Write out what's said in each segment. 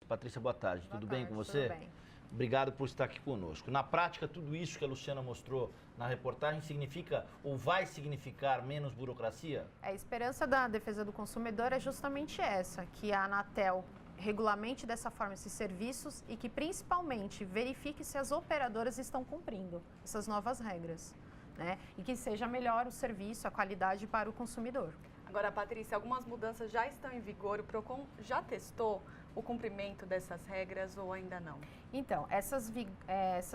Patrícia, boa tarde. Tudo bem com você? Tudo bem. Obrigado por estar aqui conosco. Na prática, tudo isso que a Luciana mostrou na reportagem significa ou vai significar menos burocracia? A esperança da defesa do consumidor é justamente essa, que a Anatel regulamente dessa forma esses serviços e que principalmente verifique se as operadoras estão cumprindo essas novas regras, né? E que seja melhor o serviço, a qualidade para o consumidor. Agora, Patrícia, algumas mudanças já estão em vigor. O PROCON já testou o cumprimento dessas regras ou ainda não? Então, essas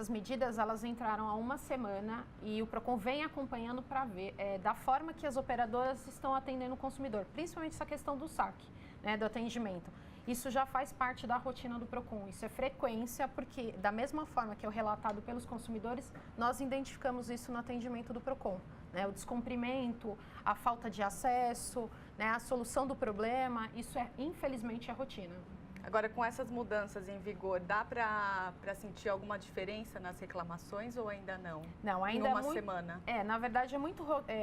medidas elas entraram há uma semana e o PROCON vem acompanhando para ver da forma que as operadoras estão atendendo o consumidor, principalmente essa questão do saque, né, do atendimento. Isso já faz parte da rotina do PROCON, isso é frequência, porque da mesma forma que é o relatado pelos consumidores, nós identificamos isso no atendimento do PROCON. Né, o descumprimento, a falta de acesso, né, a solução do problema, isso é infelizmente a rotina. Agora, com essas mudanças em vigor, dá para sentir alguma diferença nas reclamações ou ainda não? Não, ainda em uma semana. Na verdade é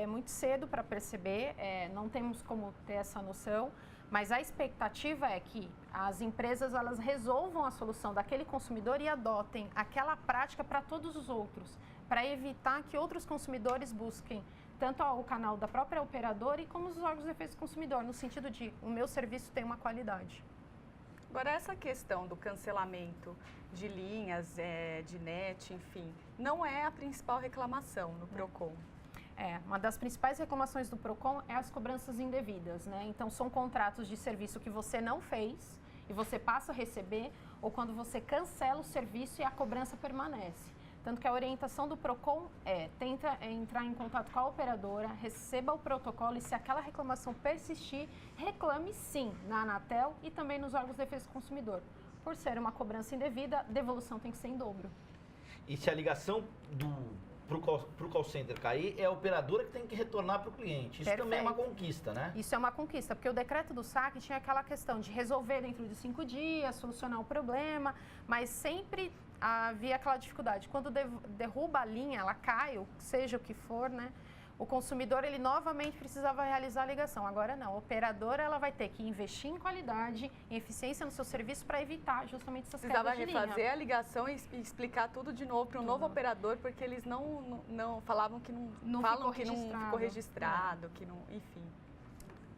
muito cedo para perceber, não temos como ter essa noção, mas a expectativa é que as empresas elas resolvam a solução daquele consumidor e adotem aquela prática para todos os outros, para evitar que outros consumidores busquem tanto o canal da própria operadora e como os órgãos de defesa do consumidor, no sentido de o meu serviço tem uma qualidade. Agora, essa questão do cancelamento de linhas, de net, enfim, não é a principal reclamação no PROCON. Uma das principais reclamações do PROCON é as cobranças indevidas, né? Então, são contratos de serviço que você não fez e você passa a receber, ou quando você cancela o serviço e a cobrança permanece. Tanto que a orientação do PROCON tenta entrar em contato com a operadora, receba o protocolo e se aquela reclamação persistir, reclame sim na Anatel e também nos órgãos de defesa do consumidor. Por ser uma cobrança indevida, devolução tem que ser em dobro. E se a ligação pro call center cair, é a operadora que tem que retornar para o cliente. Isso Perfeito. Também é uma conquista, né? Isso é uma conquista, porque o decreto do saque tinha aquela questão de resolver dentro de 5 dias, solucionar o problema, mas sempre havia aquela dificuldade. Quando derruba a linha, ela cai, seja o que for, né? O consumidor, ele novamente precisava realizar a ligação. Agora não, a operadora ela vai ter que investir em qualidade, em eficiência no seu serviço para evitar justamente essas quedas de linha. Precisava refazer a ligação e explicar tudo de novo para um novo operador, porque eles não falavam que não ficou registrado, que não, enfim.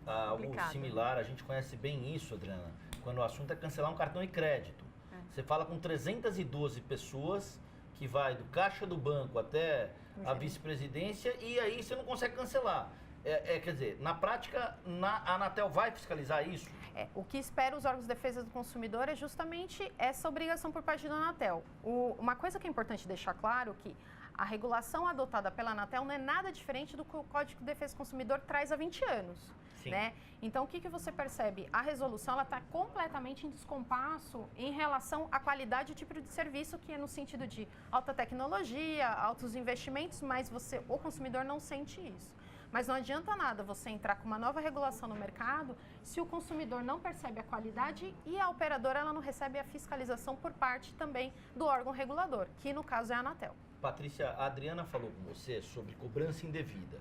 Algo similar, a gente conhece bem isso, Adriana, quando o assunto é cancelar um cartão de crédito. Você fala com 312 pessoas, que vai do caixa do banco até a vice-presidência, e aí você não consegue cancelar. Quer dizer, na prática, a Anatel vai fiscalizar isso? O que espera os órgãos de defesa do consumidor é justamente essa obrigação por parte da Anatel. Uma coisa que é importante deixar claro que a regulação adotada pela Anatel não é nada diferente do que o Código de Defesa do Consumidor traz há 20 anos. Né? Então, o que você percebe? A resolução está completamente em descompasso em relação à qualidade e tipo de serviço, que é no sentido de alta tecnologia, altos investimentos, mas o consumidor não sente isso. Mas não adianta nada você entrar com uma nova regulação no mercado se o consumidor não percebe a qualidade e a operadora ela não recebe a fiscalização por parte também do órgão regulador, que no caso é a Anatel. Patrícia, a Adriana falou com você sobre cobrança indevida.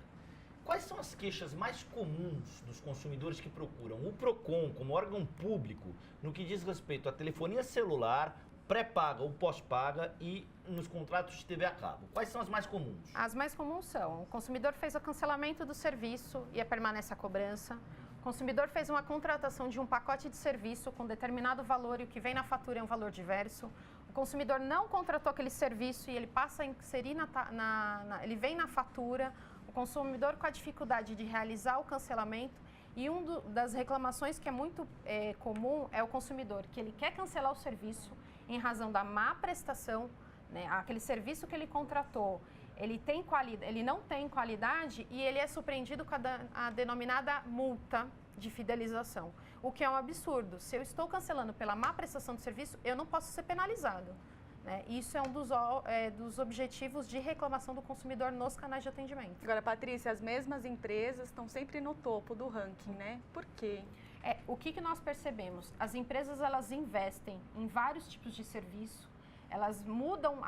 Quais são as queixas mais comuns dos consumidores que procuram o PROCON como órgão público no que diz respeito à telefonia celular, pré-paga ou pós-paga e nos contratos de TV a cabo? Quais são as mais comuns? As mais comuns são: o consumidor fez o cancelamento do serviço e permanece a cobrança. O consumidor fez uma contratação de um pacote de serviço com determinado valor e o que vem na fatura é um valor diverso. O consumidor não contratou aquele serviço e ele passa a inserir ele vem na fatura. O consumidor com a dificuldade de realizar o cancelamento. E uma das reclamações que é muito comum é o consumidor que ele quer cancelar o serviço em razão da má prestação, né? Aquele serviço que ele contratou, ele não tem qualidade e ele é surpreendido com a denominada multa de fidelização, o que é um absurdo. Se eu estou cancelando pela má prestação do serviço, eu não posso ser penalizado. Isso é um dos objetivos de reclamação do consumidor nos canais de atendimento. Agora, Patrícia, as mesmas empresas estão sempre no topo do ranking, né? Por quê? O que nós percebemos? As empresas elas investem em vários tipos de serviço, elas mudam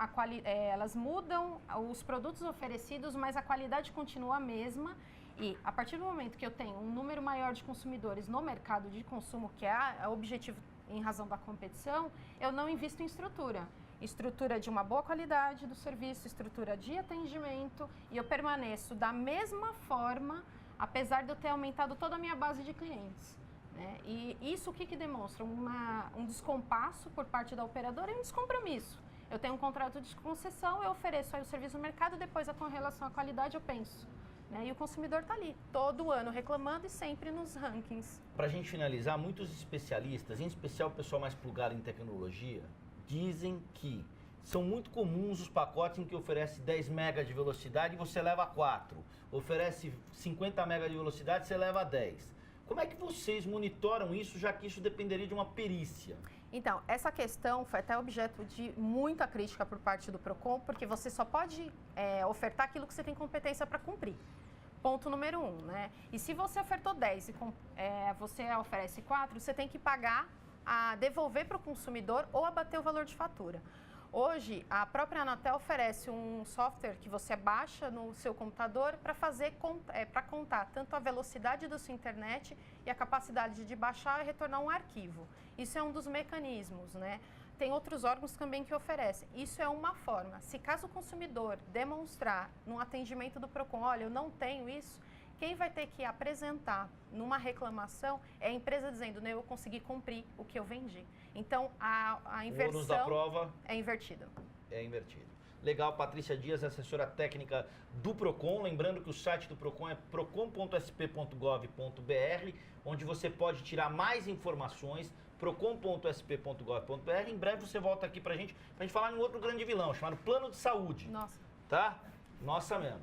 os produtos oferecidos, mas a qualidade continua a mesma. E a partir do momento que eu tenho um número maior de consumidores no mercado de consumo, que é o objetivo em razão da competição, eu não invisto em estrutura. Estrutura de uma boa qualidade do serviço, estrutura de atendimento, e eu permaneço da mesma forma, apesar de eu ter aumentado toda a minha base de clientes. Né? E isso o que demonstra? Um descompasso por parte da operadora e um descompromisso. Eu tenho um contrato de concessão, eu ofereço aí o serviço no mercado, depois com relação à qualidade eu penso. Né? E o consumidor está ali, todo ano reclamando e sempre nos rankings. Para a gente finalizar, muitos especialistas, em especial o pessoal mais plugado em tecnologia, dizem que são muito comuns os pacotes em que oferece 10 MB de velocidade e você leva 4. Oferece 50 MB de velocidade, você leva 10. Como é que vocês monitoram isso, já que isso dependeria de uma perícia? Então, essa questão foi até objeto de muita crítica por parte do PROCON, porque você só pode ofertar aquilo que você tem competência para cumprir. Ponto número 1, né? E se você ofertou 10 e você oferece 4, você tem que pagar, devolver para o consumidor ou abater o valor de fatura. Hoje, a própria Anatel oferece um software que você baixa no seu computador para contar tanto a velocidade da sua internet e a capacidade de baixar e retornar um arquivo. Isso é um dos mecanismos, né? Tem outros órgãos também que oferecem. Isso é uma forma. Se caso o consumidor demonstrar no atendimento do PROCON, olha, eu não tenho isso, quem vai ter que apresentar numa reclamação é a empresa dizendo, né, eu consegui cumprir o que eu vendi. Então, a inversão o ônus da prova é invertido. É invertido. Legal, Patrícia Dias, assessora técnica do PROCON. Lembrando que o site do PROCON é procon.sp.gov.br, onde você pode tirar mais informações, procon.sp.gov.br. Em breve você volta aqui pra gente falar em um outro grande vilão, chamado Plano de Saúde. Nossa. Tá? Nossa mesmo.